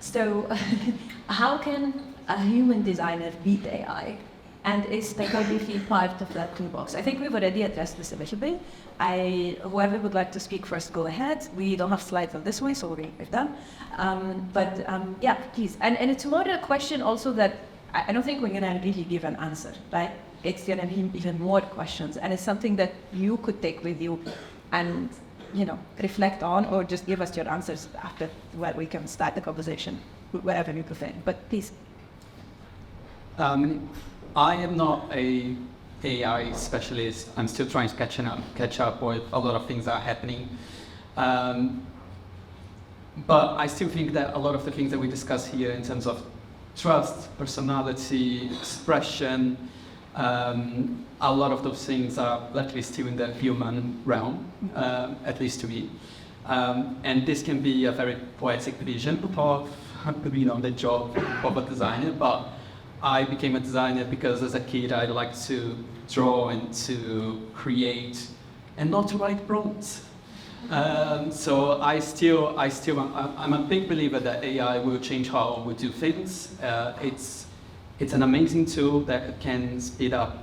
So how can a human designer beat AI? And is technology part of that toolbox? I think we've already addressed this a little bit. Whoever would like to speak first, go ahead. We don't have slides on this way, so we're done. Yeah, please. And it's more a question also that I don't think we're going to really give an answer, right? It's going to be even more questions. And it's something that you could take with you and, reflect on, or just give us your answers after where we can start the conversation, wherever you prefer. But please. I am not a AI specialist. I'm still trying to catch up with a lot of things that are happening. But I still think that a lot of the things that we discuss here in terms of trust, personality, expression, a lot of those things are likely still in the human realm, at least to me. And this can be a very poetic vision of the job of a designer, but I became a designer because as a kid I liked to draw and to create and not to write prompts. So I'm a big believer that AI will change how we do things. It's an amazing tool that can speed up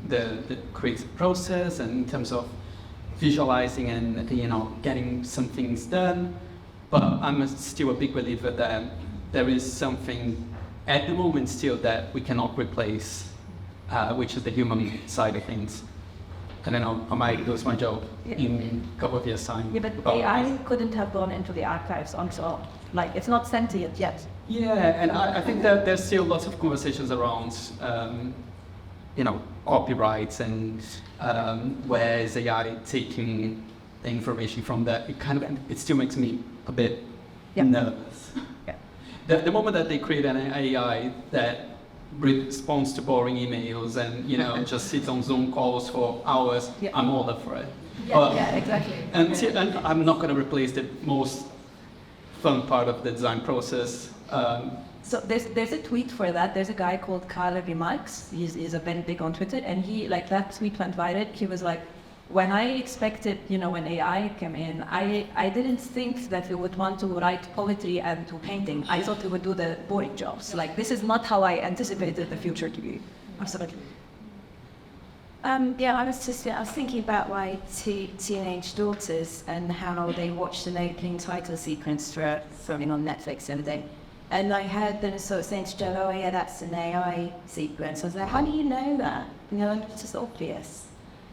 the creative process, and in terms of visualizing and getting some things done. But I'm still a big believer that there is something at the moment still that we cannot replace, which is the human side of things. I don't know, I might lose my job in a couple of years' time. Yeah, but AI couldn't have gone into the archives on its own. It's not sentient yet. Yeah, and I think that there's still lots of conversations around, copyrights and where is AI taking the information from that. It still makes me a bit nervous. Yeah. The moment that they create an AI that responds to boring emails and just sits on Zoom calls for hours, I'm all up for it. Yeah, exactly. And I'm not going to replace the most fun part of the design process. So there's a tweet for that. There's a guy called Carl Remarks. He's a very big on Twitter, and he that tweet went viral. He was like, when I expected, when AI came in, I didn't think that we would want to write poetry and do painting. I thought we would do the boring jobs. This is not how I anticipated the future to be. Absolutely. I was thinking about my two teenage daughters and how they watched an opening title sequence for something on Netflix the other day. And I heard them sort of saying to Joe, oh yeah, that's an AI sequence. I was like, how do you know that? It's just obvious.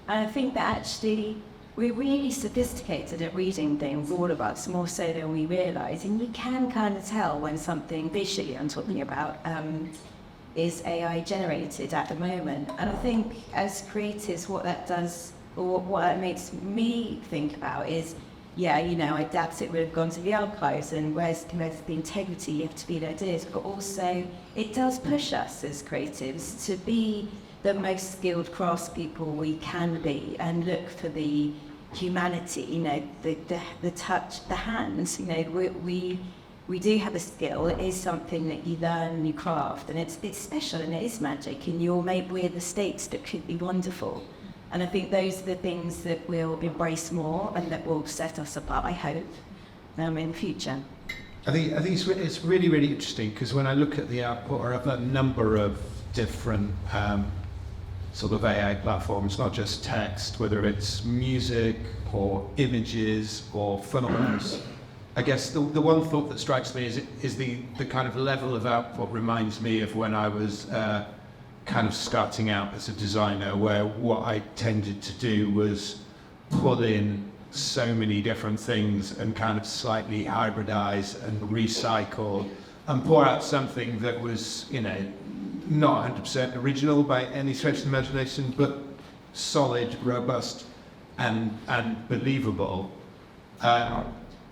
And I think that actually we're really sophisticated at reading things, all of us, more so than we realise. And you can kind of tell when something visually I'm talking about is AI generated at the moment. And I think as creatives, what that does, or what it makes me think about is, adapts it would have gone to the archives, and where's the integrity, you have to feed ideas, but also it does push us as creatives to be the most skilled craftspeople we can be and look for the humanity, the touch, the hands. We do have a skill. It is something that you learn and you craft, and it's special and it is magic, and you're made with mistakes that could be wonderful. And I think those are the things that we'll embrace more and that will set us apart, I hope, in the future. I think it's really, really interesting, because when I look at the output of a number of different sort of AI platforms, not just text, whether it's music or images or films, I guess the one thought that strikes me is the kind of level of output reminds me of when I was kind of starting out as a designer, where what I tended to do was pull in so many different things and kind of slightly hybridize and recycle and pour out something that was, not 100% original by any stretch of the imagination, but solid, robust, and believable. But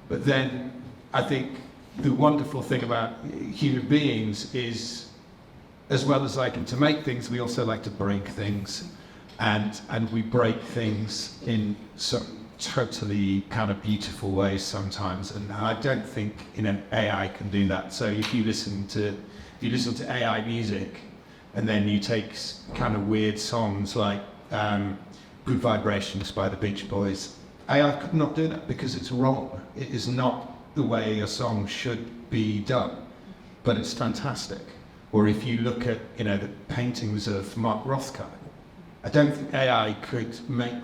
then I think the wonderful thing about human beings is, as well as liking to make things, we also like to break things, and we break things in some totally kind of beautiful ways sometimes. And I don't think AI can do that. So if you listen to AI music, and then you take kind of weird songs like Good Vibrations by the Beach Boys, AI could not do that because it's wrong. It is not the way a song should be done, but it's fantastic. Or if you look at, the paintings of Mark Rothko, I don't think AI could make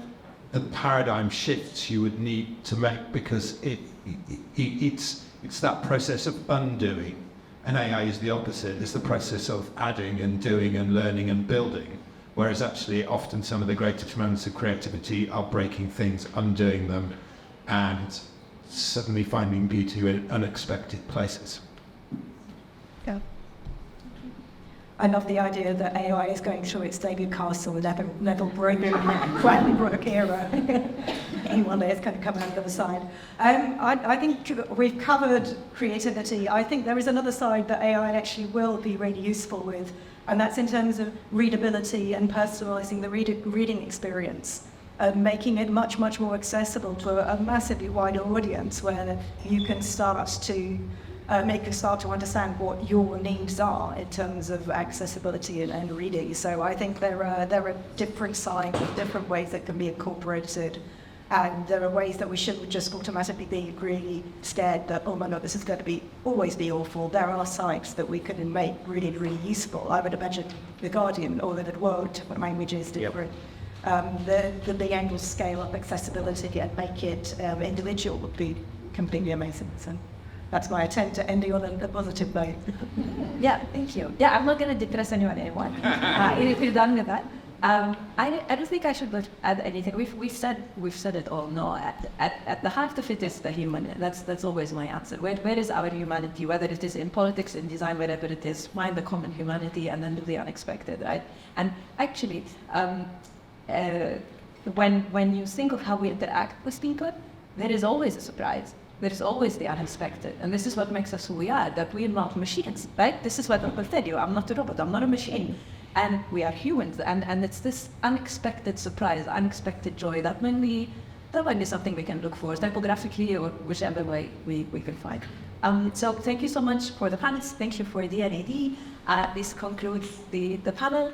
the paradigm shifts you would need to make, because it's that process of undoing, and AI is the opposite. It's the process of adding and doing and learning and building, whereas actually often some of the greatest moments of creativity are breaking things, undoing them, and suddenly finding beauty in unexpected places. Yeah. I love the idea that AI is going through its David Castle level broken, quietly broke era. One day it's going to come out the other side. I think we've covered creativity. I think there is another side that AI actually will be really useful with, and that's in terms of readability and personalising the reading experience, making it much, much more accessible to a massively wider audience, where you can start to start to understand what your needs are in terms of accessibility and reading. So I think there are different sides, different ways that can be incorporated, and there are ways that we shouldn't just automatically be really scared that, oh my God, this is going to always be awful. There are sides that we can make really, really useful. I would imagine The Guardian or the World, different languages, different. The being able to scale up accessibility and make it individual would be completely amazing. So that's my attempt to end on a positive note. Yeah, thank you. Yeah, I'm not going to depress anyone anymore. We're done with that. I don't think I should add anything. We've said it all. No, at the heart of it is the human. That's always my answer. Where is our humanity? Whether it is in politics, in design, wherever it is, find the common humanity and then do the unexpected, right? And actually, when you think of how we interact with people, there is always a surprise. There is always the unexpected, and this is what makes us who we are, that we are not machines, right? This is what I will tell you. I'm not a robot, I'm not a machine. And we are humans, and it's this unexpected surprise, unexpected joy that might be something we can look for, typographically or whichever way we can find. So thank you so much for the panelists. Thank you for D&AD. This concludes the panel.